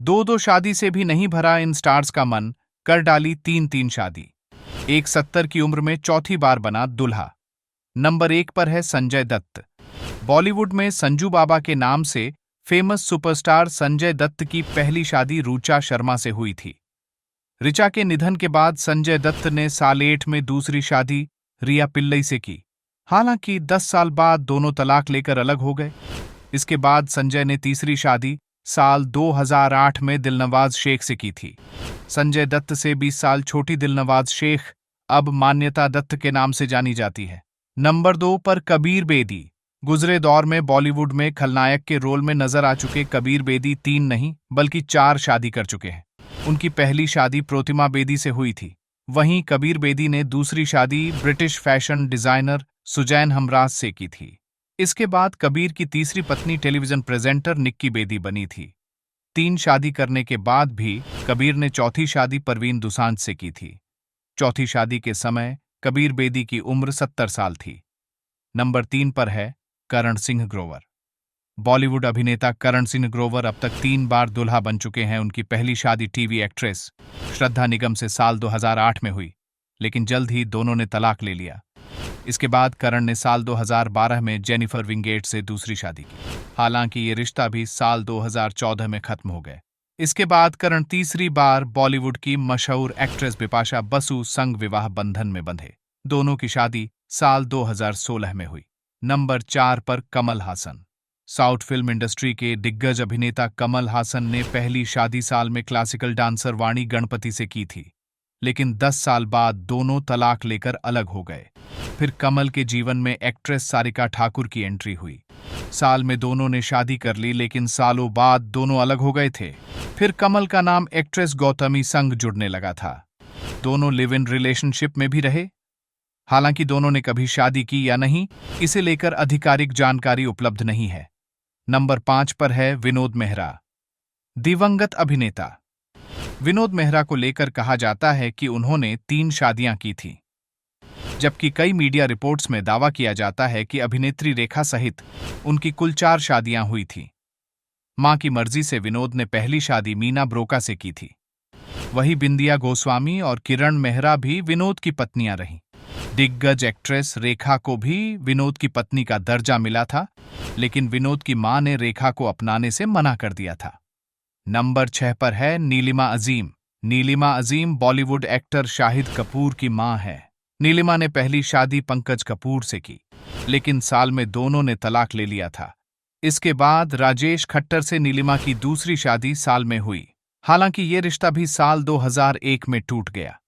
दो दो शादी से भी नहीं भरा इन स्टार्स का मन, कर डाली तीन तीन शादी। एक 70 की उम्र में चौथी बार बना दूल्हा। नंबर 1 पर है संजय दत्त। बॉलीवुड में संजू बाबा के नाम से फेमस सुपरस्टार संजय दत्त की पहली शादी ऋचा शर्मा से हुई थी। ऋचा के निधन के बाद संजय दत्त ने साल 8 में दूसरी शादी रिया पिल्लई से की। हालांकि 10 साल बाद दोनों तलाक लेकर अलग हो गए। इसके बाद संजय ने तीसरी शादी साल 2008 में दिलनवाज शेख से की थी। संजय दत्त से 20 साल छोटी दिलनवाज शेख अब मान्यता दत्त के नाम से जानी जाती है। नंबर 2 पर कबीर बेदी। गुजरे दौर में बॉलीवुड में खलनायक के रोल में नजर आ चुके कबीर बेदी 3 नहीं बल्कि 4 शादी कर चुके हैं। उनकी पहली शादी प्रोतिमा बेदी से हुई थी। वहीं कबीर बेदी ने दूसरी शादी British fashion designer Suzanne Humraaz से की थी। इसके बाद कबीर की तीसरी पत्नी टेलीविजन प्रेजेंटर निक्की बेदी बनी थी। 3 शादी करने के बाद भी कबीर ने चौथी शादी परवीन दुसांझ से की थी। चौथी शादी के समय कबीर बेदी की उम्र 70 साल थी। नंबर 3 पर है करण सिंह ग्रोवर। बॉलीवुड अभिनेता करण सिंह ग्रोवर अब तक 3 बार दूल्हा बन चुके हैं। उनकी पहली शादी टीवी एक्ट्रेस श्रद्धा निगम से साल 2008 में हुई, लेकिन जल्द ही दोनों ने तलाक ले लिया। इसके बाद करण ने साल 2012 में जेनिफर विंगेट से दूसरी शादी की। हालांकि ये रिश्ता भी साल 2014 में खत्म हो गया। इसके बाद करण तीसरी बार बॉलीवुड की मशहूर एक्ट्रेस बिपाशा बसु संग विवाह बंधन में बंधे। दोनों की शादी साल 2016 में हुई। नंबर 4 पर Kamal Haasan. South film industry के दिग्गज अभिनेता कमल हासन ने पहली शादी साल में क्लासिकल डांसर वाणी गणपति से की थी, लेकिन 10 साल बाद दोनों तलाक लेकर अलग हो गए। फिर कमल के जीवन में एक्ट्रेस सारिका ठाकुर की एंट्री हुई। साल में दोनों ने शादी कर ली, लेकिन सालों बाद दोनों अलग हो गए थे। फिर कमल का नाम एक्ट्रेस गौतमी संग जुड़ने लगा था। दोनों लिव इन रिलेशनशिप में भी रहे। हालांकि दोनों ने कभी शादी की या नहीं, इसे लेकर आधिकारिक जानकारी उपलब्ध नहीं है। नंबर 5 पर है विनोद मेहरा। दिवंगत अभिनेता विनोद मेहरा को लेकर कहा जाता है कि उन्होंने 3 शादियां की थीं, जबकि कई मीडिया रिपोर्ट्स में दावा किया जाता है कि अभिनेत्री रेखा सहित उनकी कुल 4 शादियां हुई थीं। मां की मर्जी से विनोद ने पहली शादी मीना ब्रोका से की थी। वहीं बिंदिया गोस्वामी और किरण मेहरा भी विनोद की पत्नियां रहीं। दिग्गज एक्ट्रेस रेखा को भी विनोद की पत्नी का दर्जा मिला था, लेकिन विनोद की मां ने रेखा को अपनाने से मना कर दिया था। नंबर 6 पर है नीलिमा अजीम। नीलिमा अजीम बॉलीवुड एक्टर शाहिद कपूर की मां है। नीलिमा ने पहली शादी पंकज कपूर से की, लेकिन साल में दोनों ने तलाक ले लिया था। इसके बाद राजेश खट्टर से नीलिमा की दूसरी शादी साल में हुई। हालांकि ये रिश्ता भी साल 2001 में टूट गया।